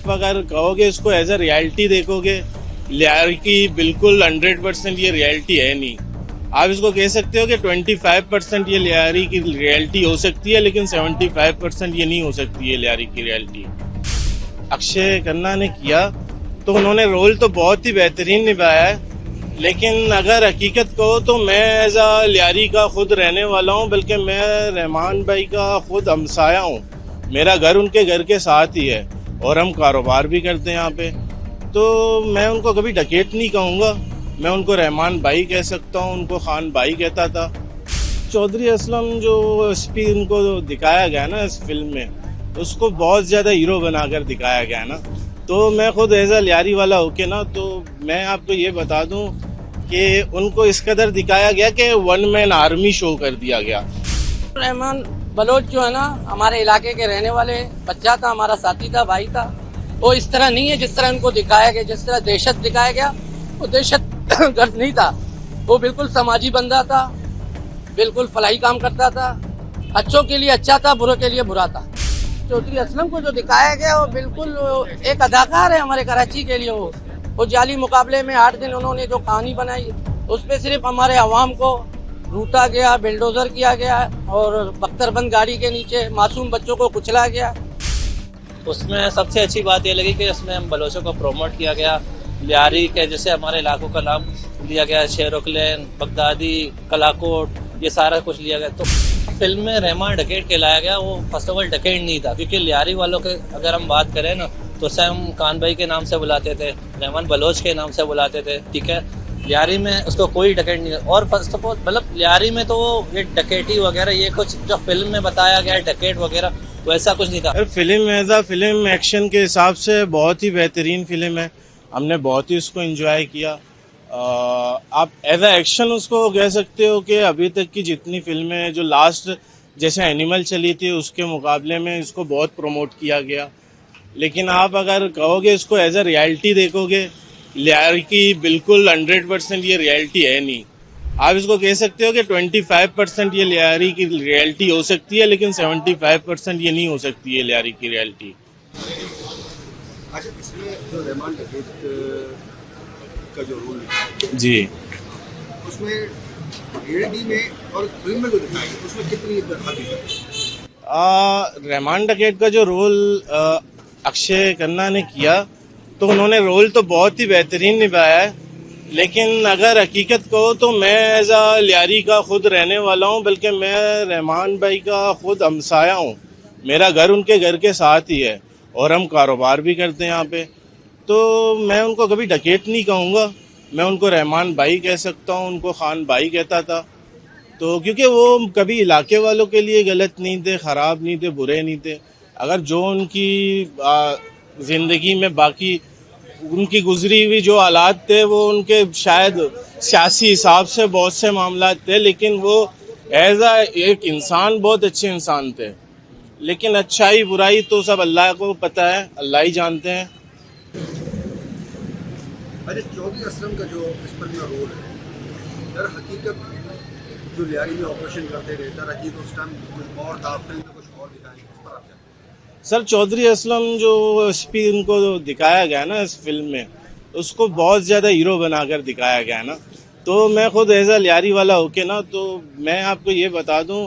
आप अगर कहोगे इसको एज अ रियलिटी देखोगे, लियारी की बिल्कुल 100% ये रियलिटी है नहीं। आप इसको कह सकते हो कि 25% ये लियारी की रियलिटी हो सकती है, लेकिन 75% ये नहीं हो सकती है लियारी की रियलिटी। अक्षय खन्ना ने किया तो उन्होंने रोल तो बहुत ही बेहतरीन निभाया है, लेकिन अगर हकीकत कहो तो मैं एज अ लियारी का खुद रहने वाला हूँ, बल्कि मैं रहमान भाई का खुद हमसाया हूँ। मेरा घर उनके घर के साथ ही है और हम कारोबार भी करते हैं यहाँ पे। तो मैं उनको कभी डकैत नहीं कहूँगा, मैं उनको रहमान भाई कह सकता हूँ, उनको खान भाई कहता था। चौधरी असलम जो एसपी उनको दिखाया गया ना इस फिल्म में, उसको बहुत ज़्यादा हीरो बनाकर दिखाया गया ना। तो मैं खुद एज अ लियारी वाला होके ना, तो मैं आपको ये बता दूं कि उनको इस कदर दिखाया गया कि वन मैन आर्मी शो कर दिया गया। रहमान बलोच जो है ना, हमारे इलाके के रहने वाले बच्चा था, हमारा साथी था, भाई था। वो इस तरह नहीं है जिस तरह उनको दिखाया गया, जिस तरह दहशत दिखाया गया, वो दहशत गर्द नहीं था। वो बिल्कुल समाजी बंदा था, बिल्कुल फलाही काम करता था, अच्छों के लिए अच्छा था, बुरों के लिए बुरा था। चौधरी असलम को जो दिखाया गया वो बिल्कुल एक अदाकार है हमारे कराची के लिए। वो जाली मुकाबले में 8 दिन उन्होंने जो कहानी बनाई, उस पर सिर्फ हमारे अवाम को लूटा गया, बिल्डोजर किया गया और बख्तरबंद गाड़ी के नीचे मासूम बच्चों को कुचला गया। उसमें सबसे अच्छी बात ये लगी कि उसमें हम बलोचों को प्रोमोट किया गया, लियारी के जैसे हमारे इलाकों का नाम लिया गया, शेरोकलेन, बगदादी, कलाकोट, ये सारा कुछ लिया गया। तो फिल्म में रहमान डकैत कहलाया गया। वो फर्स्ट ऑफ ऑल डकैत नहीं था, क्योंकि लियारी वालों के अगर हम बात करें ना, तो उसे हम खान भाई के नाम से बुलाते थे, रहमान बलोच के नाम से बुलाते थे, ठीक है। लियारी में उसको कोई डकैत नहीं, और फर्स्ट ऑफ ऑल मतलब लियारी में तो ये डकैती वगैरह ये कुछ जो फिल्म में बताया गया डकैत वगैरह वैसा कुछ नहीं था। Film as a film action के हिसाब से बहुत ही बेहतरीन फिल्म है, हमने बहुत ही उसको एंजॉय किया। आप एज अ एक्शन उसको कह सकते हो कि अभी तक की जितनी फिल्में जो लास्ट जैसे एनिमल चली थी उसके मुकाबले में इसको बहुत प्रमोट किया गया। लेकिन आप अगर कहोगे इसको एज अ रियलिटी देखोगे, लियारी की बिल्कुल 100% ये रियलिटी है नहीं। आप इसको कह सकते हो कि 25% ये लियारी की रियलिटी हो सकती है, लेकिन 75% ये नहीं हो सकती है लियारी की रियलिटी। अच्छा, इसमें जो रहमान डकैत का जो रोल है जी, उसमें रियलिटी में और फिल्म में जो दिखाया गया उसमें कितनी हकीकत है? रहमान डकैत का जो रोल अक्षय खन्ना ने किया तो उन्होंने रोल तो बहुत ही बेहतरीन निभाया है, लेकिन अगर हकीकत कहो तो मैं एज अ लियारी का खुद रहने वाला हूँ, बल्कि मैं रहमान भाई का खुद हमसाया हूँ। मेरा घर उनके घर के साथ ही है और हम कारोबार भी करते हैं यहाँ पे। तो मैं उनको कभी डकैत नहीं कहूँगा, मैं उनको रहमान भाई कह सकता हूँ, उनको खान भाई कहता था। तो क्योंकि वो कभी इलाके वालों के लिए गलत नहीं थे, ख़राब नहीं थे, बुरे नहीं थे। अगर जो उनकी ज़िंदगी में बाकी उनकी गुजरी हुई जो हालात थे वो उनके शायद सियासी हिसाब से बहुत से मामला थे, लेकिन वो एज आ एक इंसान बहुत अच्छे इंसान थे। लेकिन अच्छाई बुराई तो सब अल्लाह को पता है, अल्लाह ही जानते हैं। अरे चौधरी असलम का जो इस फिल्म का रोल है, दर हकीकत जो लियारी में ऑपरेशन करते गए, दर हकीकत उस टाइम कुछ और था, फिल्म में कुछ और दिखाया। इस पर आप क्या? सर, चौधरी असलम जो एसपी उनको दिखाया गया ना इस फिल्म में, उसको बहुत ज़्यादा हीरो बनाकर दिखाया गया ना। तो मैं खुद एज अ लियारी वाला होके ना, तो मैं आपको ये बता दूं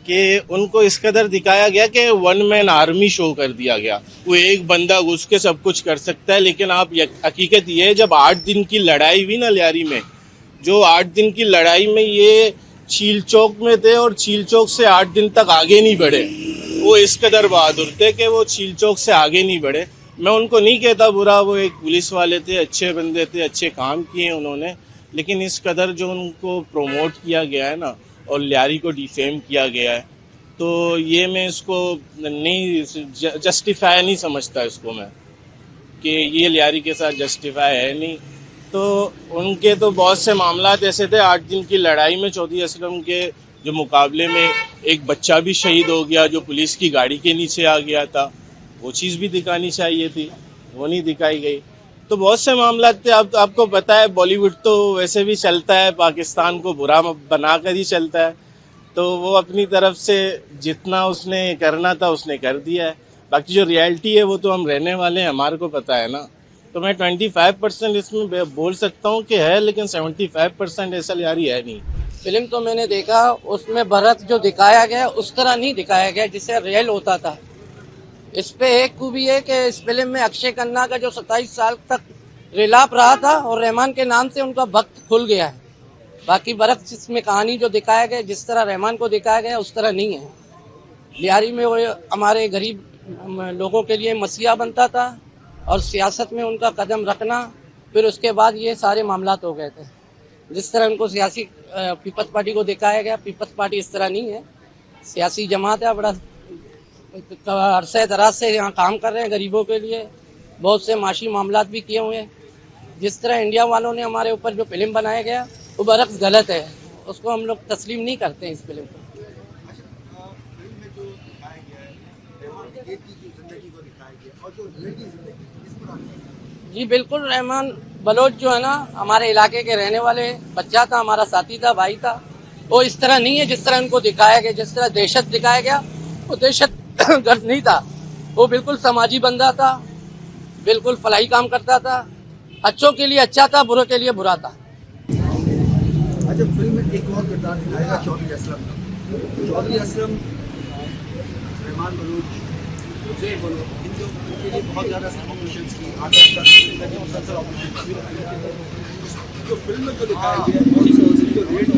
कि उनको इस कदर दिखाया गया कि वन मैन आर्मी शो कर दिया गया। वो एक बंदा घुस के सब कुछ कर सकता है, लेकिन आप हकीकत ये है, जब 8 दिन की लड़ाई हुई ना लियारी में, जो 8 दिन की लड़ाई में ये चील चौक में थे और चील चौक से 8 दिन तक आगे नहीं बढ़े। वो इस कदर बहादुर थे कि वो चील चौक से आगे नहीं बढ़े। मैं उनको नहीं कहता बुरा, वो एक पुलिस वाले थे, अच्छे बंदे थे, अच्छे काम किए उन्होंने। लेकिन इस कदर जो उनको प्रोमोट किया गया है ना और लियारी को डिफेम किया गया है, तो ये मैं इसको नहीं जस्टिफाई नहीं समझता इसको मैं, कि ये लियारी के साथ जस्टिफाई है नहीं। तो उनके तो बहुत से मामलात ऐसे थे। 8 दिन की लड़ाई में चौधरी असलम के जो मुकाबले में एक बच्चा भी शहीद हो गया जो पुलिस की गाड़ी के नीचे आ गया था, वो चीज़ भी दिखानी चाहिए थी, वो नहीं दिखाई गई। तो बहुत से मामलात थे। आपको पता है बॉलीवुड तो वैसे भी चलता है, पाकिस्तान को बुरा बना कर ही चलता है। तो वो अपनी तरफ से जितना उसने करना था उसने कर दिया है। बाकी जो रियलिटी है वो तो हम रहने वाले हैं, हमारे को पता है ना। तो मैं 25% इसमें बोल सकता हूँ कि है, लेकिन 75% ऐसा यारी है नहीं। फिल्म तो मैंने देखा, उसमें भरत जो दिखाया गया उस तरह नहीं दिखाया गया जिससे रियल होता था। इस पे एक खूबी है कि इस फिल्म में अक्षय खन्ना का जो 27 साल तक रिलाप रहा था और रहमान के नाम से उनका भक्त खुल गया है। बाकी भरत इसमें कहानी जो दिखाया गया जिस तरह रहमान को दिखाया गया उस तरह नहीं है। लियारी में वो हमारे गरीब लोगों के लिए मसीहा बनता था और सियासत में उनका कदम रखना, फिर उसके बाद ये सारे मामलात हो गए थे। जिस तरह उनको सियासी पीपल्स पार्टी को दिखाया गया, पीपल्स पार्टी इस तरह नहीं है, सियासी जमात है, बड़ा अरसे दराज से यहाँ काम कर रहे हैं गरीबों के लिए, बहुत से माशी मामलात भी किए हुए हैं। जिस तरह इंडिया वालों ने हमारे ऊपर जो फिल्म बनाया गया वो बरक्स गलत है, उसको हम लोग तस्लीम नहीं करते हैं इस फिल्म को। फिल्म में जो दिखाया गया है रहमान की जिंदगी को दिखाया गया और जो रियल की जिंदगी इस पर आप जी बिल्कुल, रहमान बलोच जो है ना हमारे इलाके के रहने वाले बच्चा था, हमारा साथी था, भाई था। वो इस तरह नहीं है जिस तरह उनको दिखाया गया, जिस तरह दहशत दिखाया गया वो दहशत गर्द नहीं था। वो बिल्कुल समाजी बंदा था, बिल्कुल फलाही काम करता था, अच्छों के लिए अच्छा था, बुरों के लिए बुरा था। अच्छा, फिल्म में एक और किरदार दिखाएगा चौधरी असलम का। चौधरी असलम, रहमान बलूच, हुसैन बलूच, इनके लिए बहुत ज़्यादा ऑपरेशन की मुसलसल ऑपरेशन जो फिल्म में जो दिखाया गया है जो रेट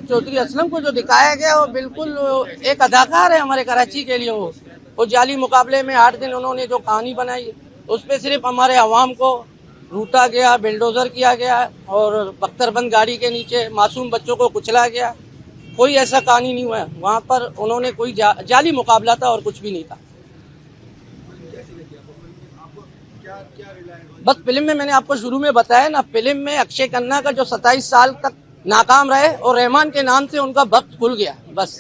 चौधरी असलम को जो दिखाया गया वो बिल्कुल एक अदाकार है हमारे कराची के लिए। वो जाली मुकाबले में 8 दिन उन्होंने जो कहानी बनाई उस पर सिर्फ हमारे अवाम को लूटा गया, बिल्डोजर किया गया और बख्तरबंद गाड़ी के नीचे मासूम बच्चों को कुचला गया। कोई ऐसा कहानी नहीं हुआ वहाँ पर। उन्होंने कोई जाली मुकाबला था और कुछ भी नहीं था। बस फिल्म में मैंने आपको शुरू में बताया ना, फिल्म में अक्षय खन्ना का जो 27 साल तक नाकाम रहे और रहमान के नाम से उनका भक्त खुल गया, बस।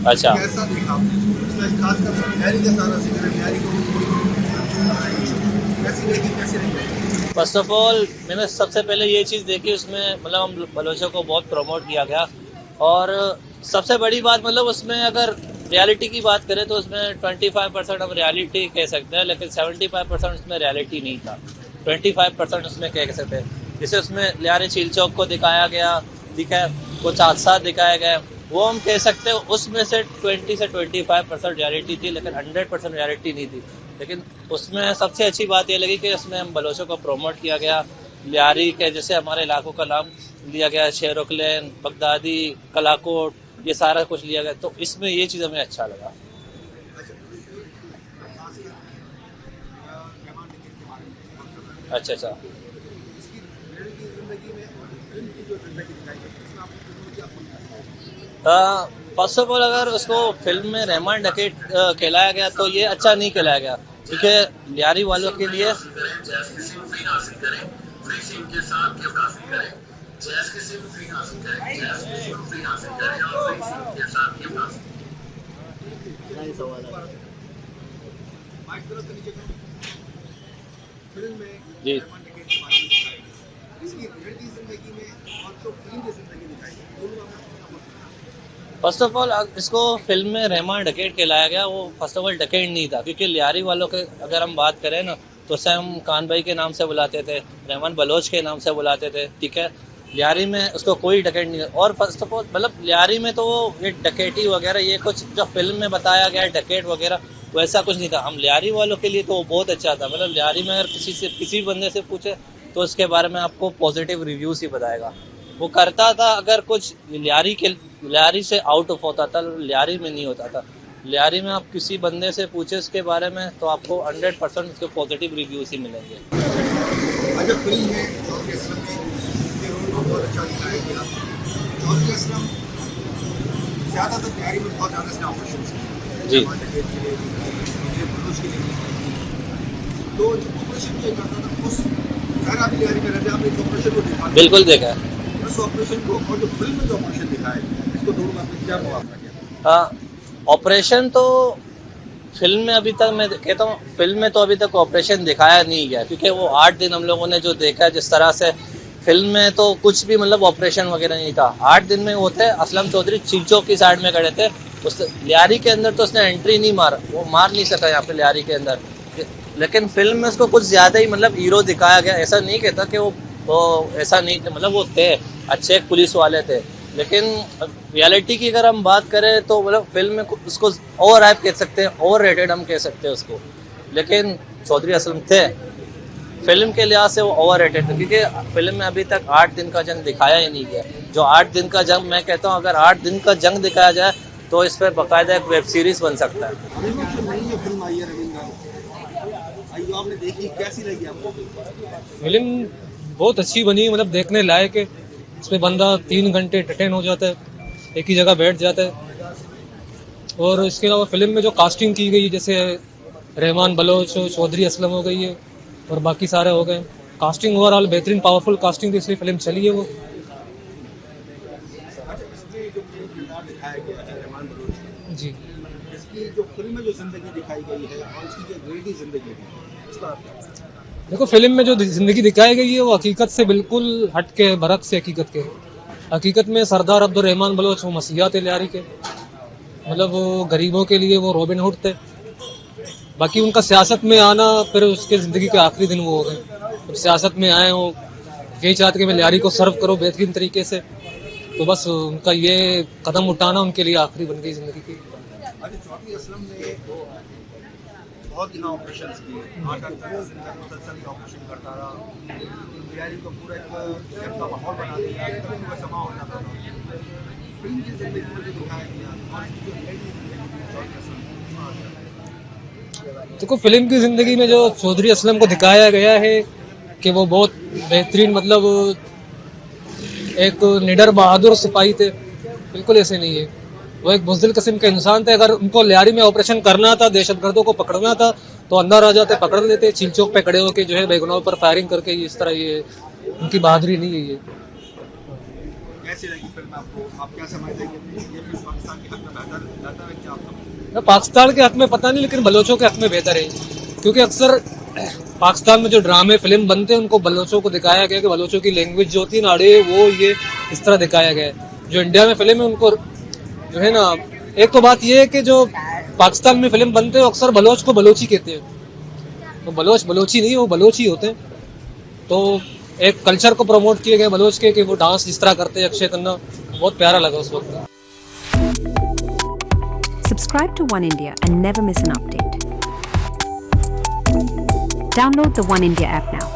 अच्छा, कैसा देखा आपने? इसमें खासकर न्यारी का सारा जिक्र है, न्यारी को कैसी देखी? फर्स्ट ऑफ ऑल मैंने सबसे पहले ये चीज़ देखी, उसमें मतलब हम बलोचों को बहुत प्रमोट किया गया। और सबसे बड़ी बात मतलब उसमें अगर रियलिटी की बात करें तो उसमें 25% हम रियलिटी कह सकते हैं, लेकिन 75% उसमें रियलिटी नहीं था। 25% उसमें कह सकते हैं। जैसे उसमें लियारी झील चौक को दिखाया गया, कुछ हादसा दिखाया गया, वो हम कह सकते हैं उसमें से 20 से 25% रियलिटी थी, लेकिन 100% रियलिटी नहीं थी। लेकिन उसमें सबसे अच्छी बात ये लगी कि उसमें हम बलोचों को प्रमोट किया गया। लियारी के जैसे हमारे इलाकों का नाम लिया गया, शेरोकलेन, बगदादी, कलाकोट, ये सारा कुछ लिया गया। तो इसमें ये चीज़ हमें अच्छा लगा। अच्छा, फर्स्ट ऑफ ऑल अगर उसको फिल्म में रहमान डकैत कहलाया गया तो ये अच्छा नहीं कहलाया गया, क्योंकि लियारी वालों के लिए फिल्म में जी इसकी रियलिटी जिंदगी में और जो फिल्म की जिंदगी दिखाई दोनों फर्स्ट ऑफ ऑल इसको फिल्म में रहमान डकैत कहलाया गया। वो फर्स्ट ऑफ ऑल डकैत नहीं था, क्योंकि लियारी वालों के अगर हम बात करें ना तो उसे हम खान भाई के नाम से बुलाते थे, रहमान बलोच के नाम से बुलाते थे, ठीक है। लियारी में उसको कोई डकैत नहीं। और फर्स्ट ऑफ ऑल मतलब लियारी में तो ये डकैती वगैरह ये कुछ जो फिल्म में बताया गया है डकैत वगैरह वैसा कुछ नहीं था। हम लियारी वालों के लिए तो वो बहुत अच्छा था। मतलब लियारी में अगर किसी बंदे से पूछे तो उसके बारे में आपको पॉजिटिव रिव्यूज ही बताएगा। वो करता था अगर कुछ लियारी से आउट ऑफ होता था, लियारी में नहीं होता था। लियारी में आप किसी बंदे से पूछे उसके बारे में तो आपको 100% उसके पॉजिटिव रिव्यूज ही मिलेंगे। अच्छा, फिल्म में चौधरी असलम के रोल को बहुत अच्छा दिखाया गया। चौधरी असलम ज़्यादातर तैयारी में बहुत ज़्यादा इसने ऑपरेशन किए जी। तो ऑपरेशन जो करता था उस खैर आप तैयारी कर रहे थे, आपने इस ऑपरेशन को देखा? बिल्कुल देखा है। उस ऑपरेशन को और जो फिल्म में जो ऑपरेशन दिखाया इसको दोनों में आपने क्या मुआवजा किया? हाँ, ऑपरेशन तो फिल्म में अभी तक मैं कहता हूँ फिल्म में तो अभी तक ऑपरेशन दिखाया नहीं गया, क्योंकि वो 8 दिन हम लोगों ने जो देखा जिस तरह से फिल्म में तो कुछ भी मतलब ऑपरेशन वगैरह नहीं था। 8 दिन में वो थे, असलम चौधरी चिलचोक की साइड में खड़े थे, उस लियारी के अंदर तो उसने एंट्री नहीं मारा, वो मार नहीं सका यहाँ पे लियारी के अंदर। लेकिन फिल्म में उसको कुछ ज्यादा ही मतलब हीरो दिखाया गया। ऐसा नहीं कहता कि वो ऐसा नहीं थे, मतलब वो थे अच्छे पुलिस वाले थे, लेकिन रियलिटी की अगर हम बात करें तो मतलब फिल्म में उसको ओवर हाइप कह सकते हैं, ओवर रेटेड हम कह सकते हैं उसको। लेकिन चौधरी असलम थे, फिल्म के लिहाज से वो ओवर रेटेड थे, क्योंकि फिल्म में अभी तक 8 दिन का जंग दिखाया ही नहीं गया। जो 8 दिन का जंग, मैं कहता हूँ अगर 8 दिन का जंग दिखाया जाए तो इस पर बाकायदा एक वेब सीरीज बन सकता है। अभी जो नई ये फिल्म आई है रविंद्र, आई आपने देखी, कैसी लगी आपको? फिल्म बहुत अच्छी बनी, मतलब देखने लायक है। इसमें बंदा 3 घंटे एंटरटेन हो जाता है, एक ही जगह बैठ जाता है। और इसके अलावा फिल्म में जो कास्टिंग की गई, जैसे रहमान बलोच, चौधरी असलम हो गई है और बाकी सारे हो गए, कास्टिंग ओवरऑल बेहतरीन पावरफुल कास्टिंग थी, इसलिए फिल्म चली है वो। अच्छा, इसमें जो किरदार दिखाया गया है रहमान बलोच का, जी, इसकी जो फिल्म में जो जिंदगी दिखाई गई है और इसकी जो रियलिटी जिंदगी है, इसका आप क्या कहते हैं? देखो फिल्म में जो जिंदगी दिखाई गई है वो हकीकत से बिल्कुल हटके, बरक से हकीकत के। हकीकत में सरदार अब्दुर्रहमान बलोच वो मसीहा थे लियारी के, मतलब वो गरीबों के लिए वो रॉबिन हुड थे। बाकी उनका सियासत में आना फिर उसके ज़िंदगी के आखिरी दिन वो हो गए। जब सियासत में आए वो यही चाहते कि मैं लियारी को सर्व करो बेहतरीन तरीके से, तो बस उनका ये कदम उठाना उनके लिए आखिरी बन गई ज़िंदगी की। अरे चौधरी असलम ने बहुत दिन ऑपरेशन किए, 8-10 दिन तक मुसलसल ऑपरेशन करता रहा, लियारी को पूरा एक घर का माहौल बना दिया, कभी भी जमा हो जाता था। फिल्म की जिंदगी में जो दिखाया गया और इसकी जो रियलिटी है चौधरी असलम, देखो फिल्म की ज़िंदगी में जो चौधरी असलम को दिखाया गया है कि वो बहुत बेहतरीन, मतलब एक निडर बहादुर सिपाही थे, बिल्कुल ऐसे नहीं है। वो एक बुज़दिल किस्म के इंसान थे। अगर उनको लियारी में ऑपरेशन करना था, दहशतगर्दों को पकड़ना था, तो अंदर आ जाते, पकड़ लेते, चील चौक पे खड़े होकर जो है बेगुनाहों पर फायरिंग करके। इस तरह ये उनकी बहादुरी नहीं है ये। कैसी लगी फिल्म आपको? आप क्या समझते हैं कि ये फिल्म पाकिस्तान के हक में बेहतर है क्या आप समझते हैं? पाकिस्तान के हक में पता नहीं, लेकिन बलोचों के हक में बेहतर है, क्योंकि अक्सर पाकिस्तान में जो ड्रामे फिल्म बनते हैं उनको बलोचों को दिखाया गया कि बलोचों की लैंग्वेज जो होती है ना, अड़े वो ये इस तरह दिखाया गया है। जो इंडिया में फिल्म है उनको जो है ना, एक तो बात ये है कि जो पाकिस्तान में फिल्म बनते हैं अक्सर बलोच को बलोची कहते हैं, तो बलोच बलोची नहीं, वो बलोची होते हैं। तो एक कल्चर को प्रमोट किए गए बलोच के कि वो डांस जिस तरह करते हैं अक्षय खन्ना, बहुत प्यारा लगा उस वक्त। Subscribe to One India and never miss an update. Download the One India app now.